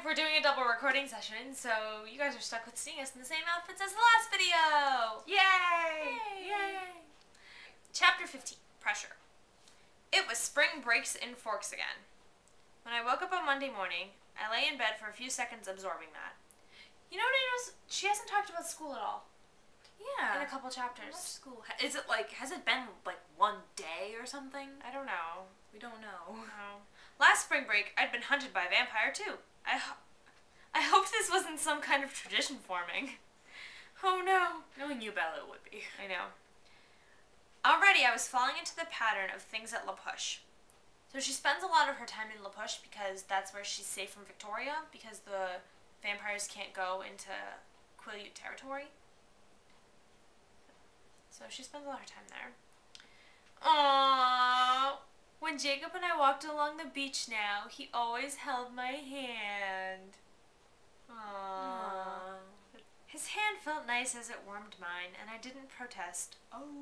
we're doing a double recording session, so you guys are stuck with seeing us in the same outfits as the last video! Yay! Yay! Chapter 15, Pressure. It was spring breaks in Forks again. When I woke up on Monday morning, I lay in bed for a few seconds absorbing that. You know what I noticed? She hasn't talked about school at all. Yeah. In a couple chapters. What's school? Is it like, has it been like one day or something? I don't know. We don't know. No. Last spring break, I'd been hunted by a vampire too. I hope this wasn't some kind of tradition forming. Oh no. Knowing you, Bella, it would be. I know. Already I was falling into the pattern of things at La Push. So she spends a lot of her time in La Push because that's where she's safe from Victoria, because the vampires can't go into Quileute territory. So she spends a lot of her time there. Aww. When Jacob and I walked along the beach now, he always held my hand. Aww. His hand felt nice as it warmed mine, and I didn't protest. Oh.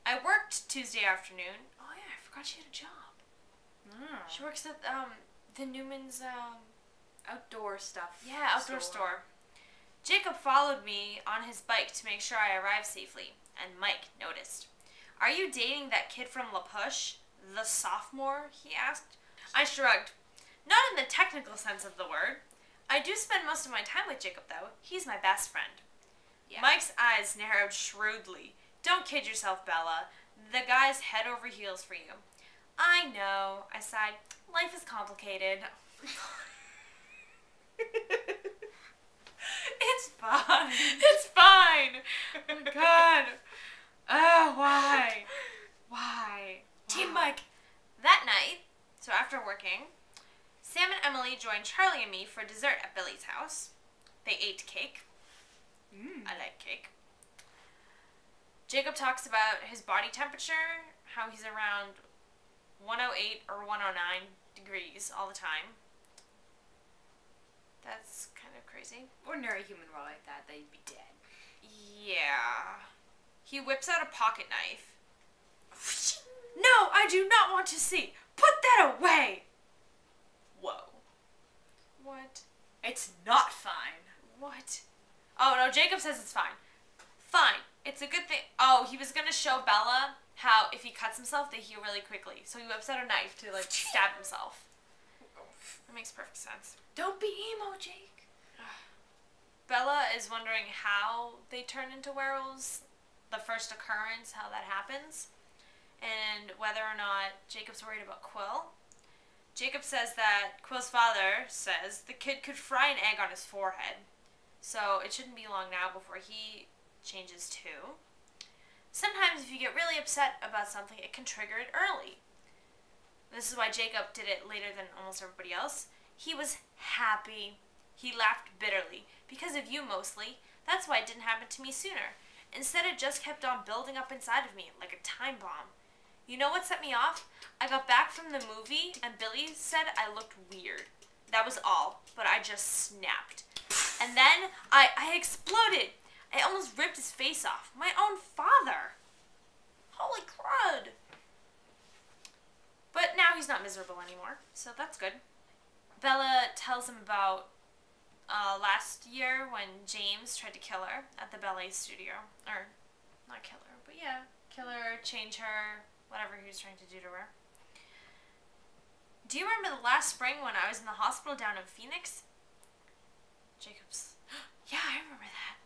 I worked Tuesday afternoon. Oh yeah, I forgot she had a job. She works at the Newman's Outdoor stuff. yeah, outdoor store. Jacob followed me on his bike to make sure I arrived safely, and Mike noticed. "Are you dating that kid from La Push, the sophomore?" he asked. I shrugged. Not in the technical sense of the word. I do spend most of my time with Jacob, though. He's my best friend. Yeah. Mike's eyes narrowed shrewdly. "Don't kid yourself, Bella. The guy's head over heels for you." "I know," I sighed. "Life is complicated." It's fine. It's fine. Oh my god. Oh, why? Why? Team Mike. That night, so after working, Sam and Emily joined Charlie and me for dessert at Billy's house. They ate cake. I like cake. Jacob talks about his body temperature, how he's around 108 or 109 degrees all the time. That's kind of crazy. Ordinary human raw like that, they'd be dead. Yeah. He whips out a pocket knife. "No, I do not want to see. Put that away." Whoa. What? It's not fine. What? Oh, no, Jacob says it's fine. Fine. It's a good thing. Oh, he was going to show Bella how if he cuts himself, they heal really quickly. So he whips out a knife to, like, stab himself. That makes perfect sense. Don't be emo, Jake. Bella is wondering how they turn into werewolves, the first occurrence, how that happens, and whether or not Jacob's worried about Quill. Jacob says that Quill's father says the kid could fry an egg on his forehead, so it shouldn't be long now before he changes too. Sometimes if you get really upset about something, it can trigger it early. This is why Jacob did it later than almost everybody else. He was happy. He laughed bitterly. Because of you, mostly. That's why it didn't happen to me sooner. Instead, it just kept on building up inside of me, like a time bomb. You know what set me off? I got back from the movie, and Billy said I looked weird. That was all, but I just snapped. And then, I exploded. I almost ripped his face off. My own father. Holy crud. But now he's not miserable anymore, so that's good. Bella tells him about last year when James tried to kill her at the ballet studio. Or, not kill her, but yeah, kill her, change her, whatever he was trying to do to her. "Do you remember the last spring when I was in the hospital down in Phoenix?" Jacob's, "Yeah, I remember that."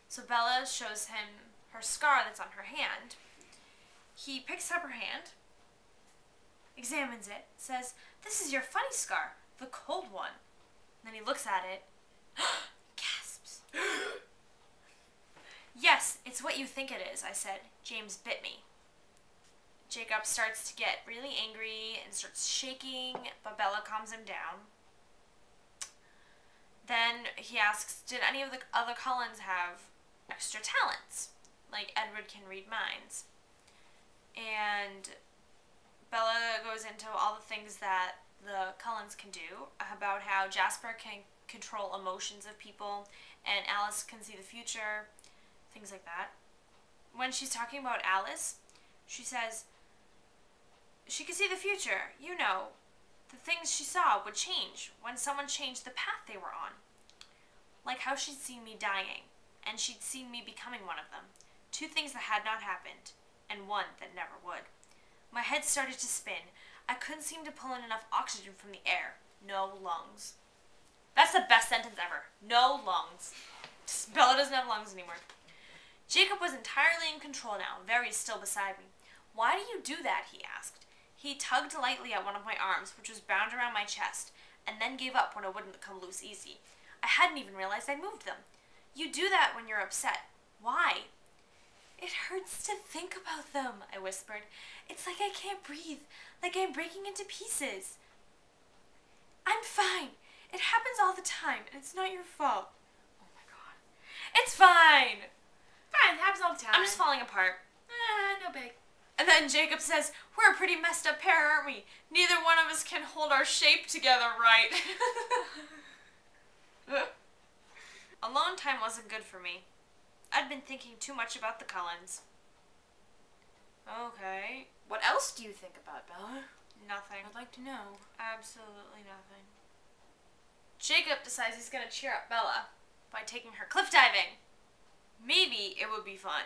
So Bella shows him her scar that's on her hand. He picks up her hand, examines it, says, "This is your funny scar, the cold one." And then he looks at it, gasps. "Yes, it's what you think it is," I said. "James bit me." Jacob starts to get really angry and starts shaking, but Bella calms him down. Then he asks, did any of the other Cullens have extra talents? Like Edward can read minds. And Bella goes into all the things that the Cullens can do, about how Jasper can control emotions of people, and Alice can see the future, things like that. When she's talking about Alice, she says, she can see the future, you know, The things she saw would change when someone changed the path they were on. Like how she'd seen me dying, and she'd seen me becoming one of them. Two things that had not happened, and one that never would. My head started to spin. I couldn't seem to pull in enough oxygen from the air. No lungs. That's the best sentence ever. No lungs. Bella doesn't have lungs anymore. Jacob was entirely in control now, very still beside me. Why do you do that? He asked. He tugged lightly at one of my arms, which was bound around my chest, and then gave up when it wouldn't come loose easy. I hadn't even realized I'd moved them. You do that when you're upset. Why? It hurts to think about them, I whispered. It's like I can't breathe, like I'm breaking into pieces. I'm fine. It happens all the time, and it's not your fault. Oh my god. It's fine! Fine, it happens all the time. I'm just falling apart. No big. And then Jacob says, we're a pretty messed up pair, aren't we? Neither one of us can hold our shape together right. Alone time wasn't good for me. I'd been thinking too much about the Cullens. Okay. What else do you think about, Bella? Nothing. I'd like to know. Absolutely nothing. Jacob decides he's going to cheer up Bella by taking her cliff diving. Maybe it would be fun.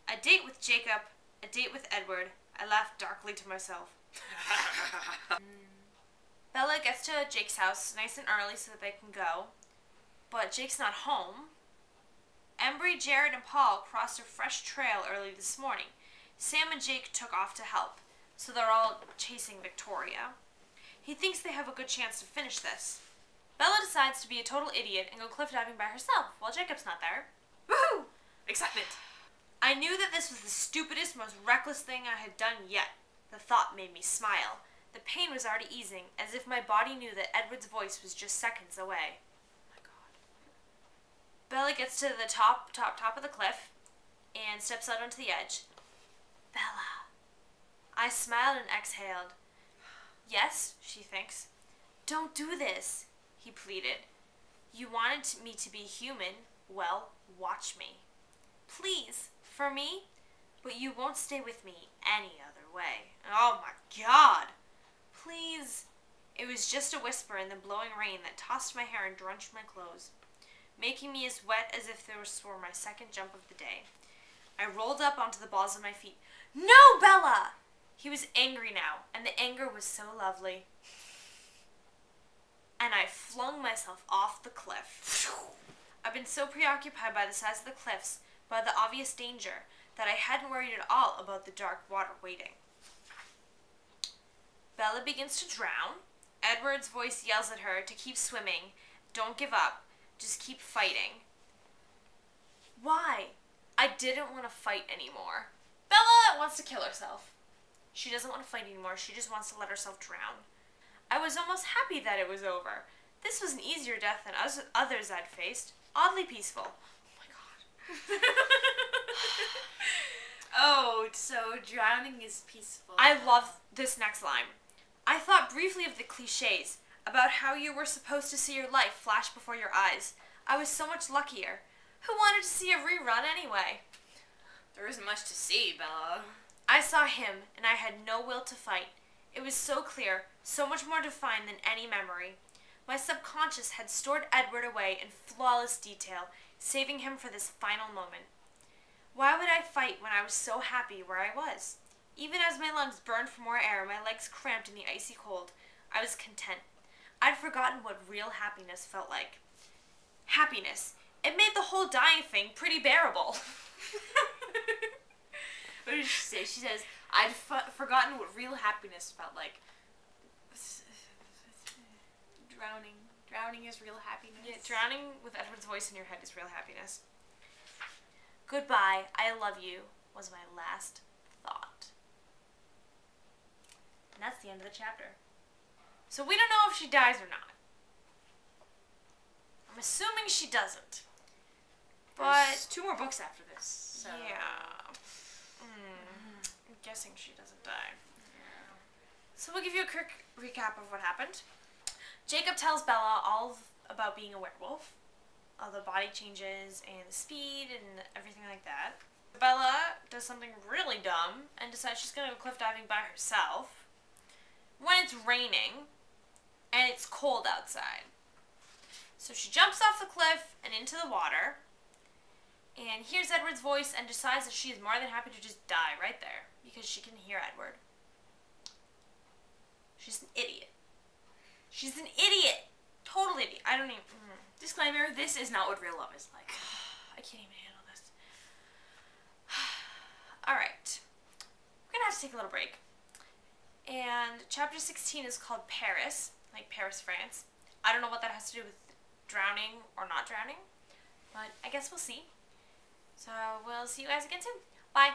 A date with Jacob, a date with Edward. I laughed darkly to myself. Bella gets to Jake's house nice and early so that they can go. But Jake's not home. Embry, Jared, and Paul crossed a fresh trail early this morning. Sam and Jake took off to help, so they're all chasing Victoria. He thinks they have a good chance to finish this. Bella decides to be a total idiot and go cliff diving by herself while Jacob's not there. Woohoo! Excitement. I knew that this was the stupidest, most reckless thing I had done yet. The thought made me smile. The pain was already easing, as if my body knew that Edward's voice was just seconds away. Oh my god. Bella gets to the top of the cliff and steps out onto the edge. Bella. I smiled and exhaled. Yes, she thinks. Don't do this, he pleaded. You wanted me to be human. Well, watch me. Please, for me? But you won't stay with me any other way. Oh my god. Please. It was just a whisper in the blowing rain that tossed my hair and drenched my clothes, making me as wet as if this were my second jump of the day. I rolled up onto the balls of my feet. No, Bella! He was angry now, and the anger was so lovely. And I flung myself off the cliff. I've been so preoccupied by the size of the cliffs, by the obvious danger, that I hadn't worried at all about the dark water waiting. Bella begins to drown. Edward's voice yells at her to keep swimming. Don't give up. Just keep fighting. Why? I didn't want to fight anymore. Bella wants to kill herself. She doesn't want to fight anymore. She just wants to let herself drown. I was almost happy that it was over. This was an easier death than others I'd faced. Oddly peaceful. Oh my god. Oh, so drowning is peaceful. I love this next line. I thought briefly of the cliches about how you were supposed to see your life flash before your eyes. I was so much luckier. Who wanted to see a rerun anyway? There isn't much to see, Bella. I saw him, and I had no will to fight. It was so clear, so much more defined than any memory. My subconscious had stored Edward away in flawless detail, saving him for this final moment. Why would I fight when I was so happy where I was? Even as my lungs burned for more air, my legs cramped in the icy cold, I was content. I'd forgotten what real happiness felt like. Happiness. It made the whole dying thing pretty bearable. What did she say? She says, I'd forgotten what real happiness felt like. Drowning. Drowning is real happiness. Yeah, drowning with Edward's voice in your head is real happiness. Goodbye, I love you, was my last thought. And that's the end of the chapter. So we don't know if she dies or not. I'm assuming she doesn't. But there's 2 more books after this. So. Yeah. I'm guessing she doesn't die. Yeah. So we'll give you a quick recap of what happened. Jacob tells Bella all about being a werewolf. All the body changes and the speed and everything like that. Bella does something really dumb and decides she's going to go cliff diving by herself. when it's raining and it's cold outside. So she jumps off the cliff and into the water and hears Edward's voice and decides that she is more than happy to just die right there because she can hear Edward. She's an idiot. She's an idiot. Total idiot. I don't even... Disclaimer, this is not what real love is like. I can't even handle this. Alright. We're going to have to take a little break. And chapter 16 is called Paris, like Paris, France. I don't know what that has to do with drowning or not drowning, but I guess we'll see. So we'll see you guys again soon. Bye.